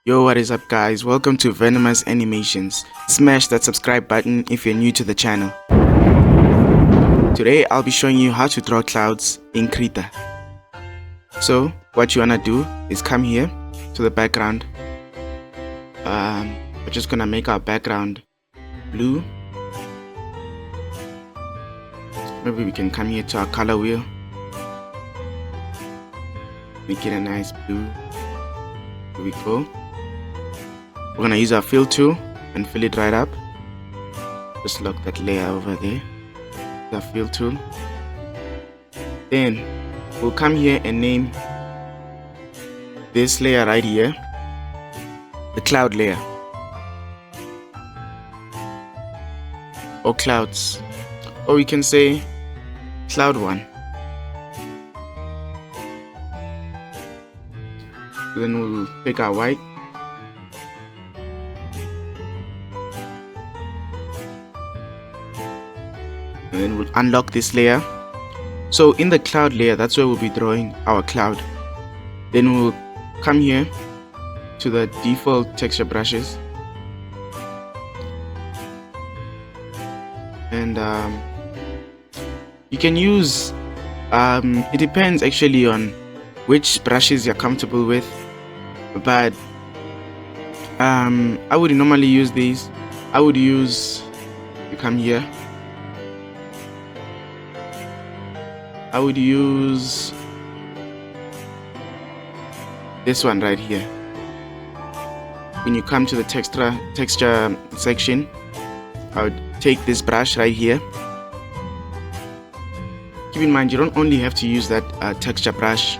Yo, what is up guys? Welcome to Venomous Animations. Smash that subscribe button if you're new to the channel. Today I'll be showing you how to draw clouds in Krita. So what you wanna do is come here to the background. We're just gonna make our background blue. Maybe we can come here to our color wheel. Make it a nice blue. Here we go. We're gonna use our fill tool and fill it right up. Just lock that layer over there. The fill tool. Then we'll come here and name this layer right here the cloud layer or clouds, or we can say cloud 1. Then we'll pick our white. And then we'll unlock this layer. So in the cloud layer, that's where we'll be drawing our cloud. Then we'll come here to the default texture brushes. And you can use, it depends actually on which brushes you're comfortable with. But I would normally use these. I would use, you come here, I would use this one right here. When you come to the texture section, I would take this brush right here. Keep in mind, you don't only have to use that texture brush.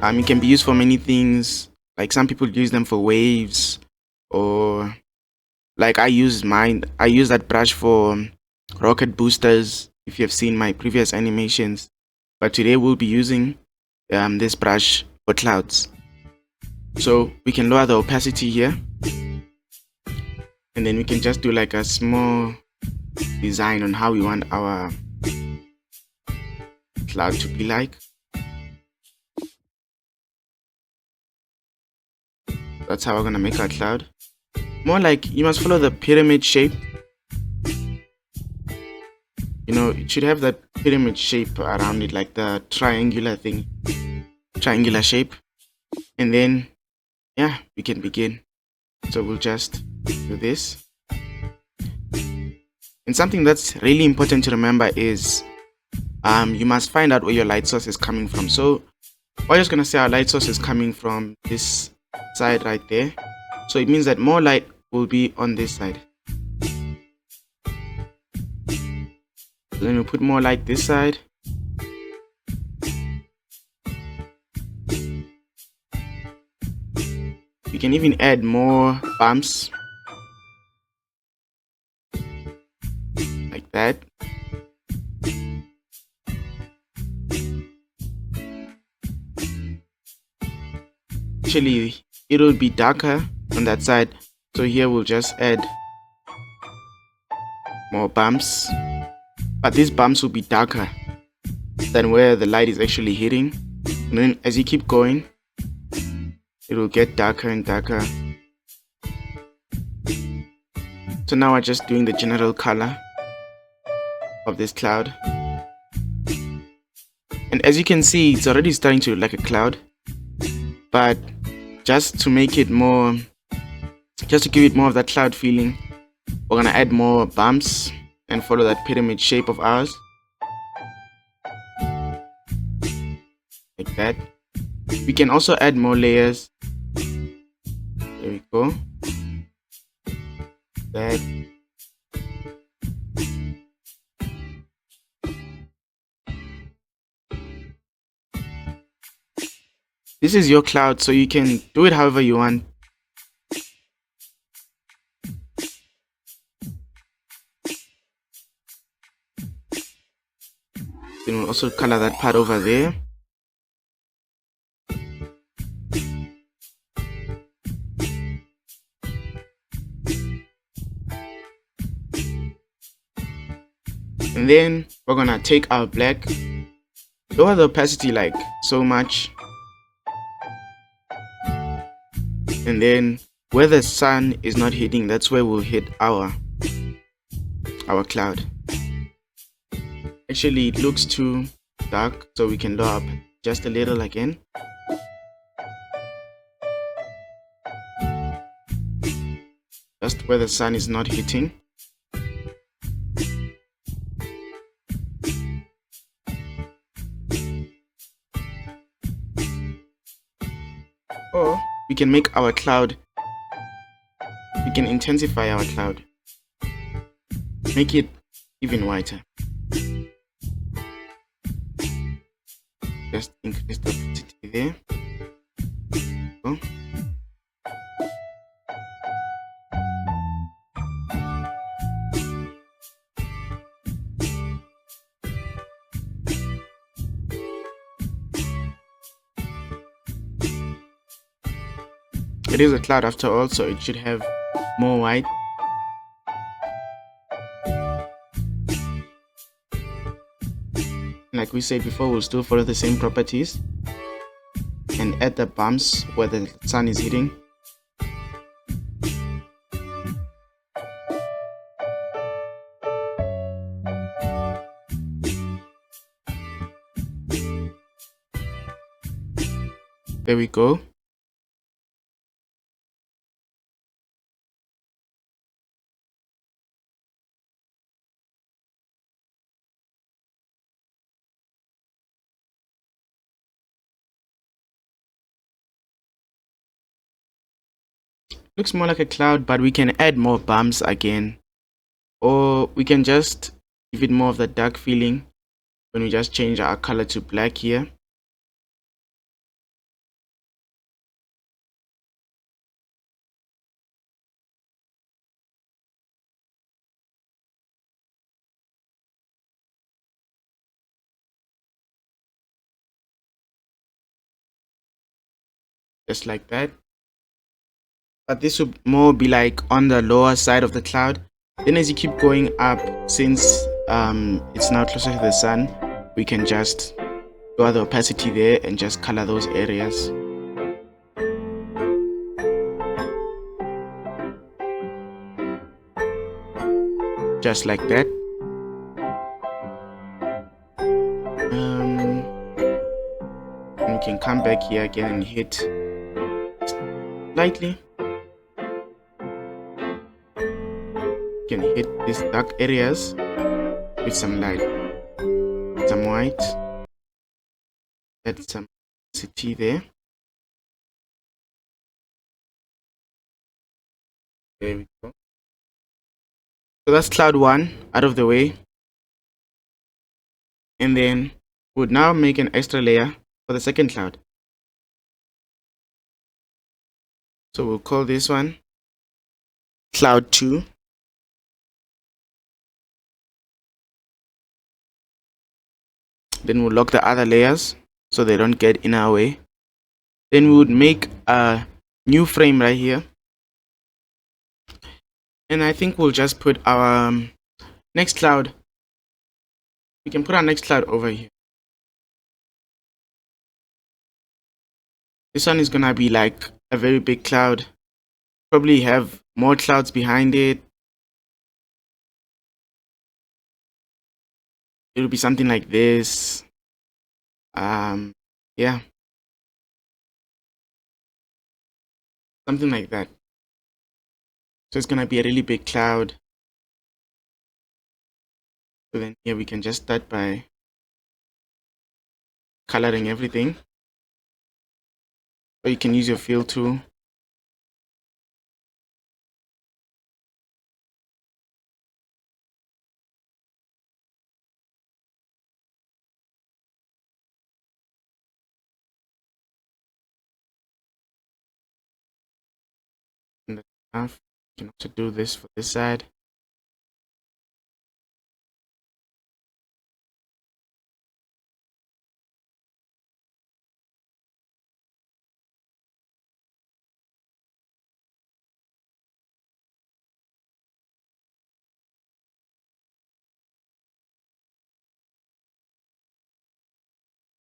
It can be used for many things. Like some people use them for waves, or like I use that brush for rocket boosters, if you have seen my previous animations. But today we'll be using this brush for clouds. So we can lower the opacity here, and then we can just do like a small design on how we want our cloud to be like. That's how we're gonna make our cloud. More like, you must follow the pyramid shape. You know, it should have that pyramid shape around it, like the triangular shape. And then, yeah, we can begin. So we'll just do this. And something that's really important to remember is you must find out where your light source is coming from. So we're just gonna say our light source is coming from this side right there. So it means that more light will be on this side. Then we'll put more light this side. You can even add more bumps like that. Actually, it'll be darker on that side, so here we'll just add more bumps, but these bumps will be darker than where the light is actually hitting. And then as you keep going, it will get darker and darker. So now we're just doing the general color of this cloud, and as you can see, it's already starting to look like a cloud. But just to make it more, just to give it more of that cloud feeling, we're gonna add more bumps and follow that pyramid shape of ours, like that. We can also add more layers. There we go. That. This is your cloud, so you can do it however you want. Then we'll also color that part over there. And then we're gonna take our black, lower the opacity like so much, and then where the sun is not hitting, that's where we'll hit our cloud. Actually, it looks too dark, so we can lower up just a little again. Just where the sun is not hitting. Or we can make our cloud, we can intensify our cloud, make it even whiter. Just increase the opacity there. Oh. It is a cloud after all, so it should have more white. Like we said before, we'll still follow the same properties and add the bumps where the sun is hitting. There we go. Looks more like a cloud, but we can add more bumps again, or we can just give it more of the dark feeling when we just change our color to black here. Just like that. But this would more be like on the lower side of the cloud. Then as you keep going up, since it's now closer to the sun, we can just lower the opacity there and just color those areas. Just like that. And we can come back here again and hit slightly. Can hit these dark areas with some light, some white, add some opacity there. There we go. So that's cloud 1 out of the way, and then we'll now make an extra layer for the second cloud. So we'll call this one cloud 2. Then we'll lock the other layers so they don't get in our way. Then we would make a new frame right here. And I think we'll just put our next cloud. We can put our next cloud over here. This one is gonna be like a very big cloud. Probably have more clouds behind it. It'll be something like this. Yeah. Something like that. So it's gonna be a really big cloud. So then here we can just start by coloring everything. Or you can use your fill tool. And that's enough. You can also do this for this side.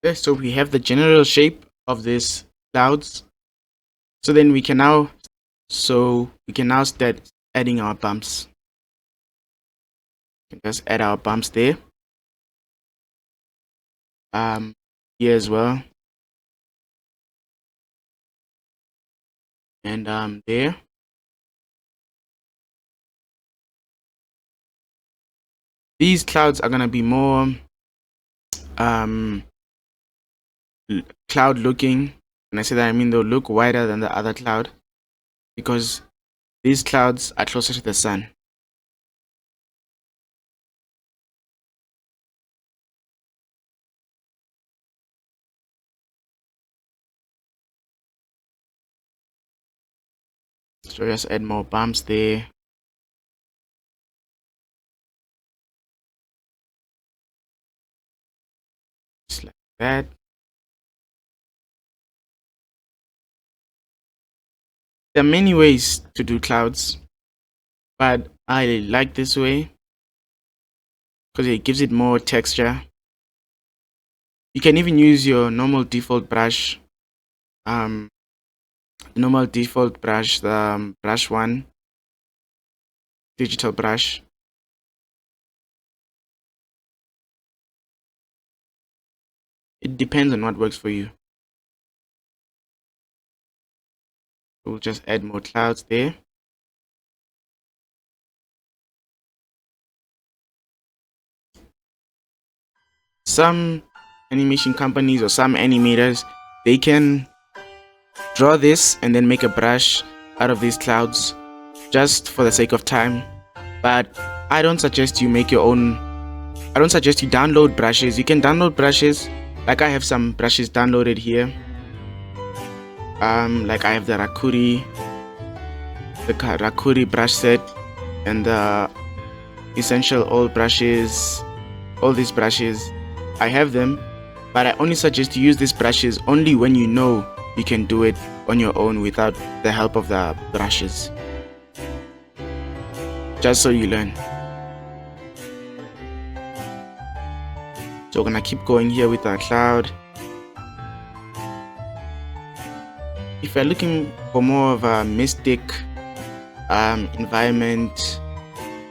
Okay, so we have the general shape of these clouds. So then we can now So we can now start adding our bumps. We can just add our bumps there. Here as well. And there. These clouds are gonna be more cloud looking. When I say that, I mean they'll look wider than the other cloud because these clouds are closer to the sun. So just add more bumps there. Just like that. There are many ways to do clouds, but I like this way because it gives it more texture. You can even use your normal default brush, the brush one, digital brush. It depends on what works for you. We'll just add more clouds there. Some animation companies or some animators, they can draw this and then make a brush out of these clouds just for the sake of time. But I don't suggest you make your own. I don't suggest you download brushes. You can download brushes. Like I have some brushes downloaded here. Like I have the Rakuri brush set and the essential oil brushes. All these brushes, I have them, but I only suggest you use these brushes only when you know you can do it on your own without the help of the brushes. Just so you learn. So we're gonna keep going here with our cloud. If you're looking for more of a mystic environment,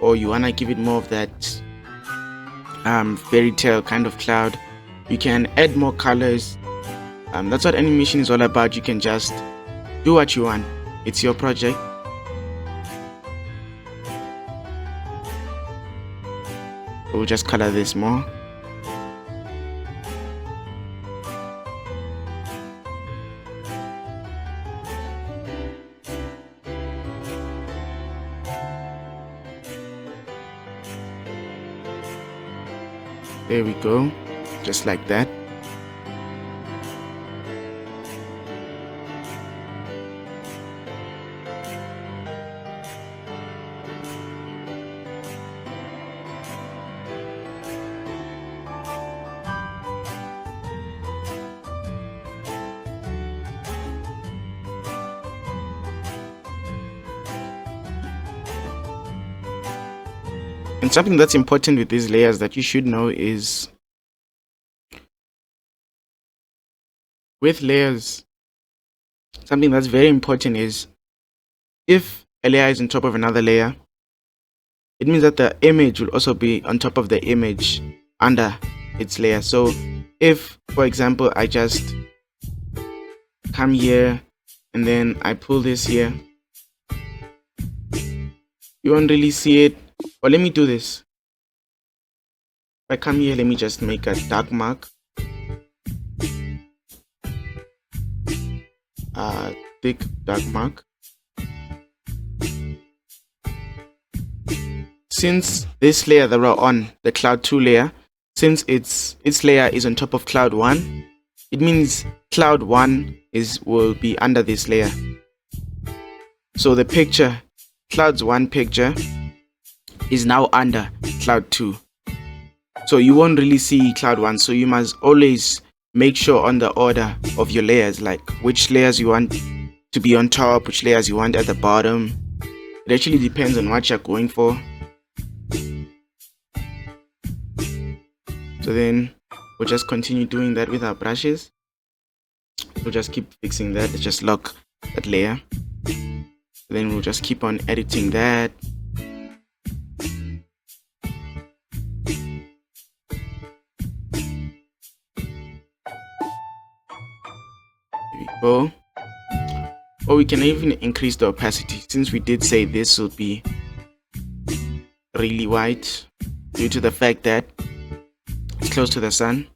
or you wanna give it more of that fairy tale kind of cloud, you can add more colors. That's what animation is all about. You can just do what you want. It's your project. We'll just color this more. There we go, just like that. And something that's important with these layers that you should know is with layers, something that's very important is if a layer is on top of another layer, it means that the image will also be on top of the image under its layer. So if, for example, I just come here and then I pull this here, you won't really see it. Or let me do this. If I come here, let me just make a dark mark, a thick dark mark. Since this layer that we're on, the cloud 2 layer, since its layer is on top of cloud 1, it means cloud 1 will be under this layer. So the picture, cloud's 1 picture, is now under cloud 2. So you won't really see cloud 1. So you must always make sure on the order of your layers, like which layers you want to be on top, which layers you want at the bottom. It actually depends on what you're going for. So then we'll just continue doing that with our brushes. We'll just keep fixing that. Let's just lock that layer. Then we'll just keep on editing that. There we go. Or we can even increase the opacity, since we did say this will be really white due to the fact that it's close to the sun.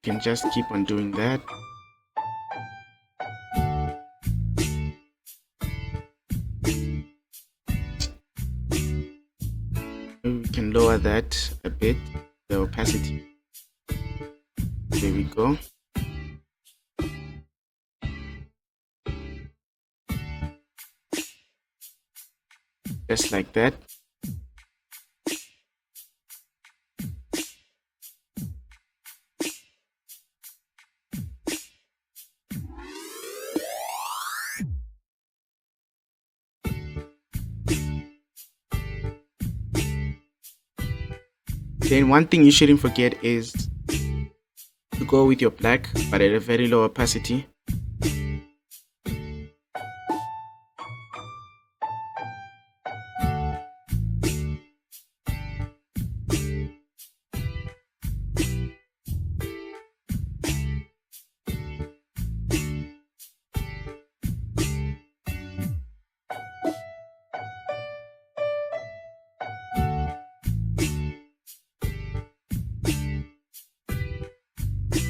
You can just keep on doing that. Maybe we can lower that a bit, the opacity. There we go. Just like that. Then one thing you shouldn't forget is to go with your black, but at a very low opacity.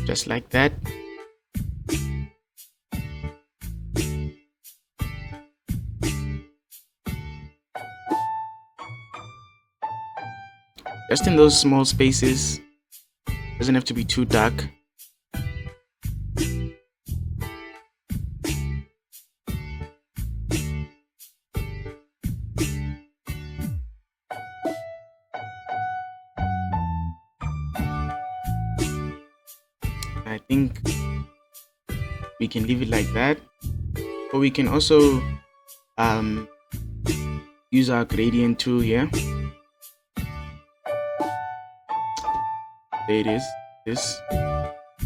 Just like that. Just in those small spaces. Doesn't have to be too dark. I think we can leave it like that, or we can also use our gradient tool here. There it is, this,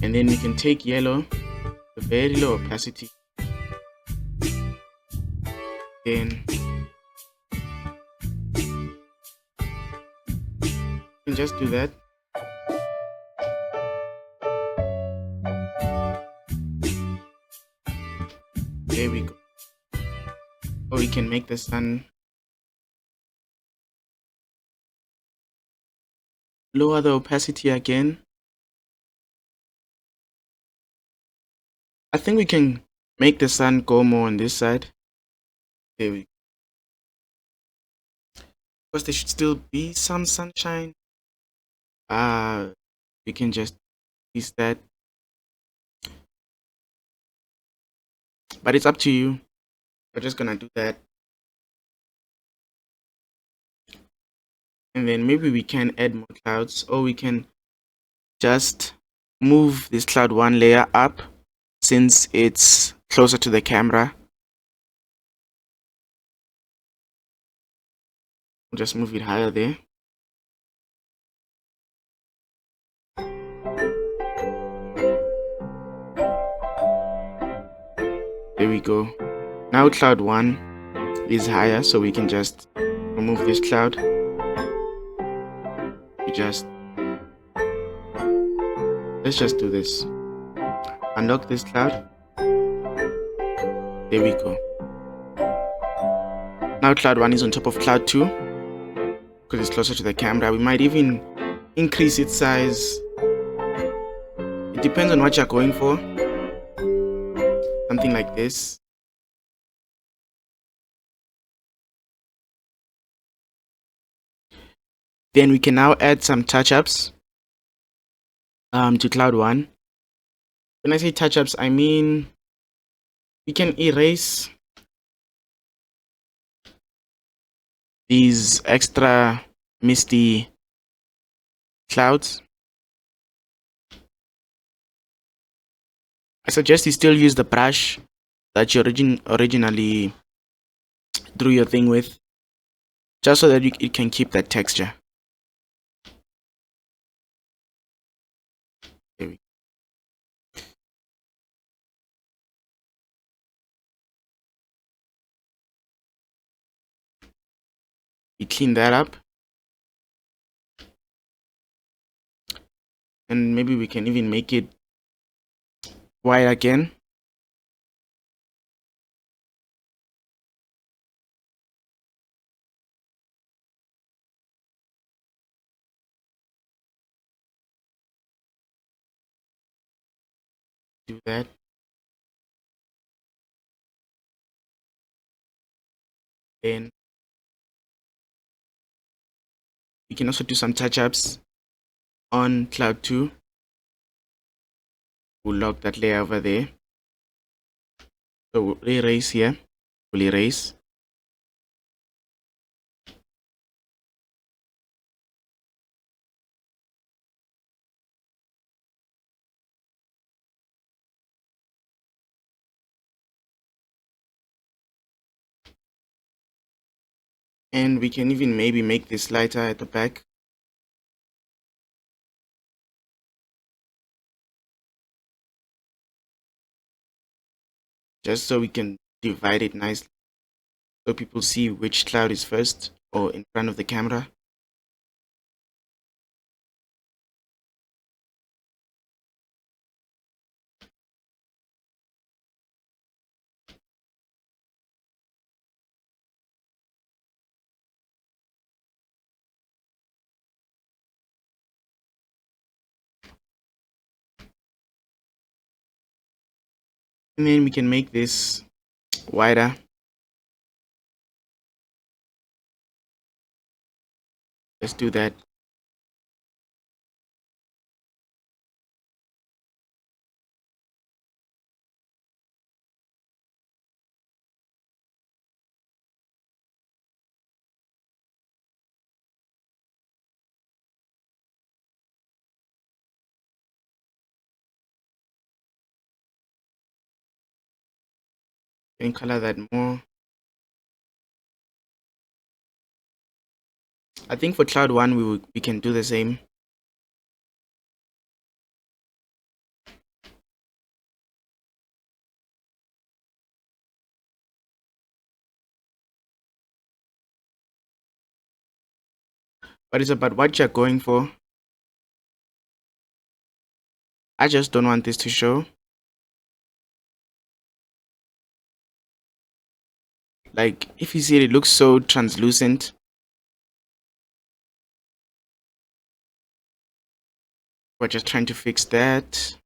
and then we can take yellow, a very low opacity, then you can just do that. There we go. Or we can make the sun lower the opacity again. I think we can make the sun go more on this side. There we go. Because there should still be some sunshine. We can just use that. But it's up to you. We're just gonna do that. And then maybe we can add more clouds, or we can just move this cloud one layer up since it's closer to the camera. Just move it higher there. There we go. Now cloud one is higher, so we can just remove this cloud. Let's just do this. Unlock this cloud. There we go. Now cloud one is on top of cloud two because it's closer to the camera. We might even increase its size. It depends on what you're going for. Something like this. Then we can now add some touch-ups to cloud one. When I say touch-ups, I mean we can erase these extra misty clouds. I suggest you still use the brush that you originally drew your thing with, just so that it can keep that texture. There we We clean that up, and maybe we can even make it white again. Do that. Then we can also do some touch-ups on cloud 2. We'll lock that layer over there. So we'll erase here. We'll erase. And we can even maybe make this lighter at the back. Just so we can divide it nicely, so people see which cloud is first or in front of the camera. And then we can make this wider. Let's do that. And color that more. I think for cloud 1 we can do the same. But it's about what you're going for. I just don't want this to show. Like, if you see it looks so translucent. We're just trying to fix that.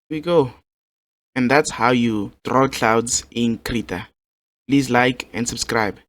Here we go. And that's how you draw clouds in Krita. Please like and subscribe.